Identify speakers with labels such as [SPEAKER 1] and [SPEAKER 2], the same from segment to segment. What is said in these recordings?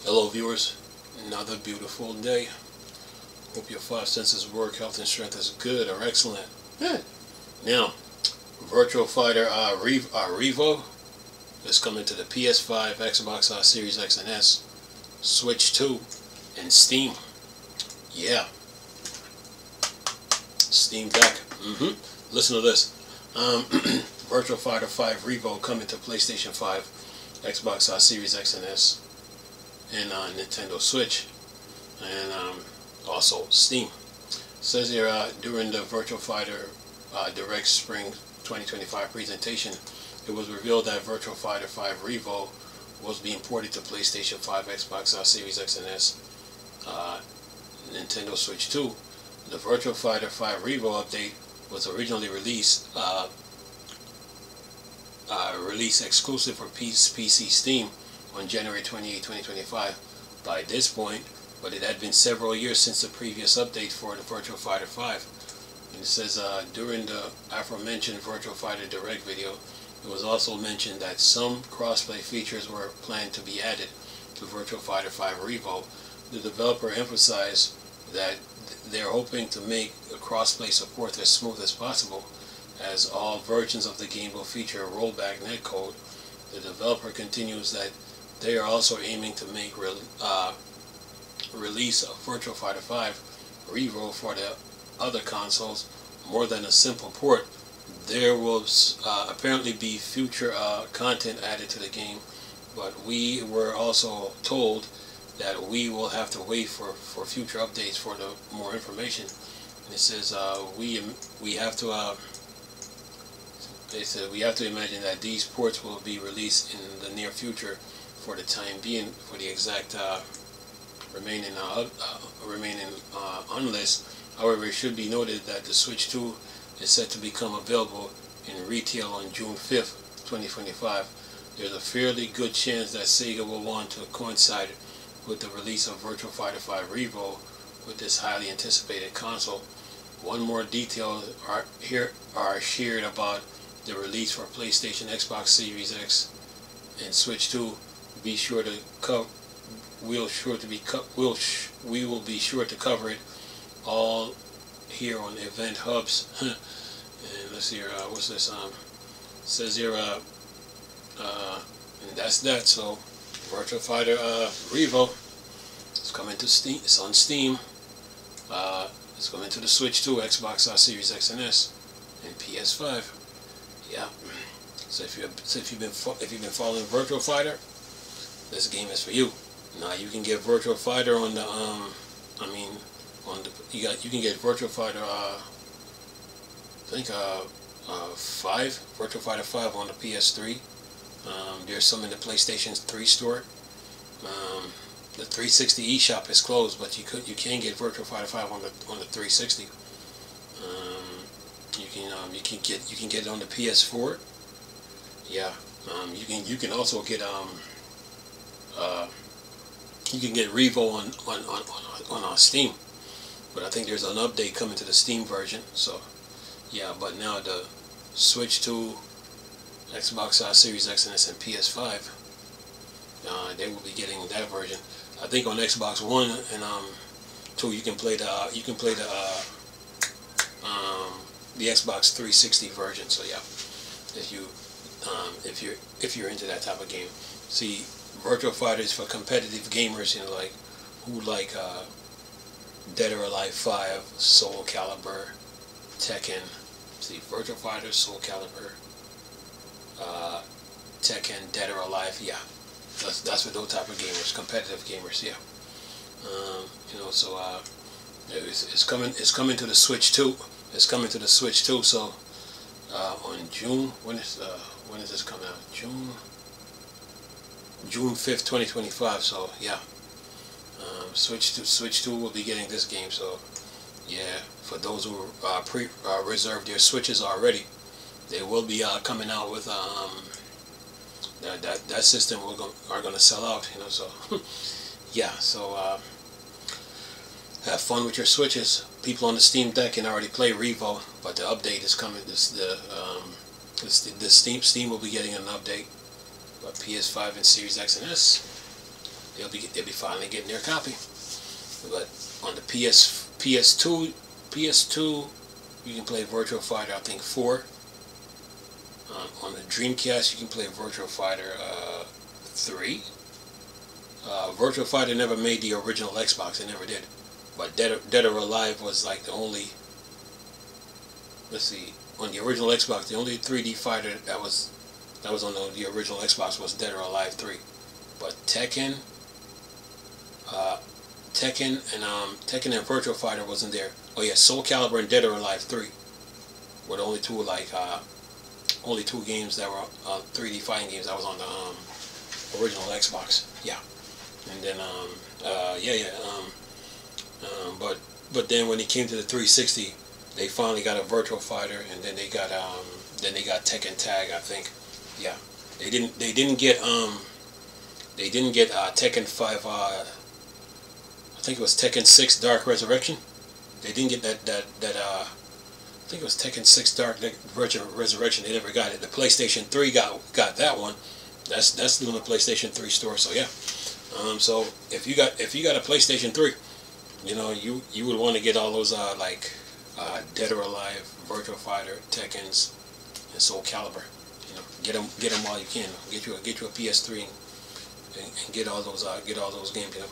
[SPEAKER 1] Hello viewers, another beautiful day. Hope your five senses work, health and strength is good or excellent. Now, Virtual Fighter Revo is coming to the PS5, Xbox Series X and S, Switch 2, and Steam. Yeah. Steam Deck. Listen to this. Virtual Fighter 5 Revo coming to PlayStation 5, Xbox Series X and S, and Nintendo Switch, and also Steam. It says here during the Virtual Fighter Direct Spring 2025 presentation, it was revealed that Virtual Fighter 5 Revo was being ported to PlayStation 5, Xbox Series X and S, Nintendo Switch 2. The Virtual Fighter 5 Revo update was originally released exclusive for PC Steam on January 28, 2025 by this point, but it had been several years since the previous update for the Virtual Fighter 5. And it says during the aforementioned Virtual Fighter Direct video, it was also mentioned that some crossplay features were planned to be added to Virtual Fighter 5 Revo. The developer emphasized that they're hoping to make crossplay support as smooth as possible, as all versions of the game will feature rollback netcode. The developer continues that they are also aiming to make release of Virtual Fighter 5 Revo for the other consoles more than a simple port. There will apparently be future content added to the game, but we were also told that we will have to wait for future updates for the more information. And it says we have to they said we have to imagine that these ports will be released in the near future for the time being for the exact remaining unless. However, it should be noted that the Switch 2 is set to become available in retail on June 5th, 2025. There's a fairly good chance that Sega will want to coincide with the release of Virtual Fighter 5 Revo with this highly anticipated console. One more detail are shared about the release for PlayStation, Xbox Series X, and Switch 2. We will be sure to cover it all here on Event Hubs. And let's see here, what's this? Says here, and that's that. So, Virtual Fighter Revo, it's coming to Steam. It's on Steam. It's coming to the Switch 2, Xbox Series X and S, and PS5. Yeah. So if you've been following Virtual Fighter, this game is for you. Now you can get Virtual Fighter on the you can get Virtual Fighter I think 5, Virtual Fighter 5 on the PS3. There's some in the PlayStation 3 store. The 360 eShop is closed, but you can get Virtual Fighter 5 on the 360. You can get it on the PS4. Yeah. You can also get you can get Revo on Steam, but I think there's an update coming to the Steam version. So yeah, but now the Switch 2, Xbox Series X and S, and PS5, they will be getting that version. I think on Xbox One and 2 you can play the Xbox 360 version. So yeah, if you're into that type of game. See, Virtual Fighter is for competitive gamers, you know, like who like Dead or Alive 5, Soul Calibur, Tekken. See, Virtual Fighter, Soul Calibur, Tekken, Dead or Alive. Yeah, that's for those type of gamers, competitive gamers. Yeah. You know, so it's coming to the Switch 2. It's coming to the Switch 2. So on June, when is this coming out? June 5th, 2025. So yeah, Switch 2 will be getting this game. So yeah, for those who reserved their Switches already, they will be coming out with that system are gonna sell out. You know, so yeah. So have fun with your Switches. People on the Steam Deck can already play Revo, but the update is coming. Steam will be getting an update. But PS5 and Series X and S, they'll be finally getting their copy. But on the PS2, you can play Virtua Fighter, I think 4. On the Dreamcast, you can play Virtua Fighter 3. Virtua Fighter never made the original Xbox. It never did. But Dead or Alive was like the only. Let's see. On the original Xbox, the only 3D fighter that was on the original Xbox was Dead or Alive 3. But Tekken and Virtua Fighter wasn't there. Oh yeah, Soul Calibur and Dead or Alive 3 were the only two games that were 3D fighting games that was on the original Xbox. Yeah, and then but then when it came to the 360, they finally got a Virtua Fighter, and then they got Tekken Tag, I think. Yeah, they didn't get Tekken 5. I think it was Tekken 6 Dark Resurrection. They didn't get that. I think it was Tekken 6 Dark Resurrection. They never got it. The PlayStation 3 got that one. That's still in the PlayStation 3 store. So yeah. So if you got a PlayStation 3, you know you would want to get all those Dead or Alive, Virtua Fighter, Tekkens, and Soul Calibur. You know, get them while you can. Get you a PS3 and get all those games. You know.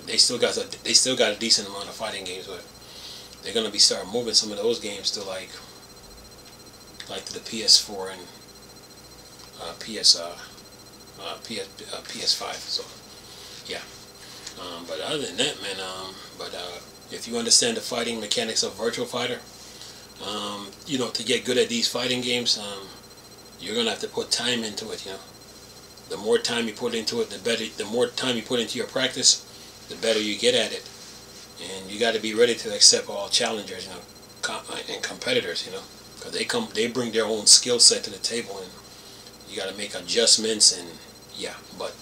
[SPEAKER 1] They still got a decent amount of fighting games, but they're gonna be start moving some of those games to like to the PS4 and PS5. So yeah. But other than that, man. If you understand the fighting mechanics of Virtua Fighter, you know, to get good at these fighting games, you're gonna have to put time into it. You know. The more time you put into it, the better. The more time you put into your practice, the better you get at it. And you got to be ready to accept all challengers, you know, and competitors, you know, because they bring their own skill set to the table, and you got to make adjustments. And yeah, but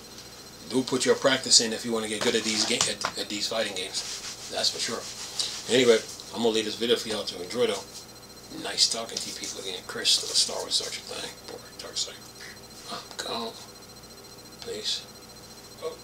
[SPEAKER 1] do put your practice in if you want to get good at these at these fighting games. That's for sure. Anyway, I'm gonna leave this video for y'all to enjoy though. Nice talking to you people again. Chris, the Star Wars Searcher thing. Dark side. I'm gone. Peace. Oh.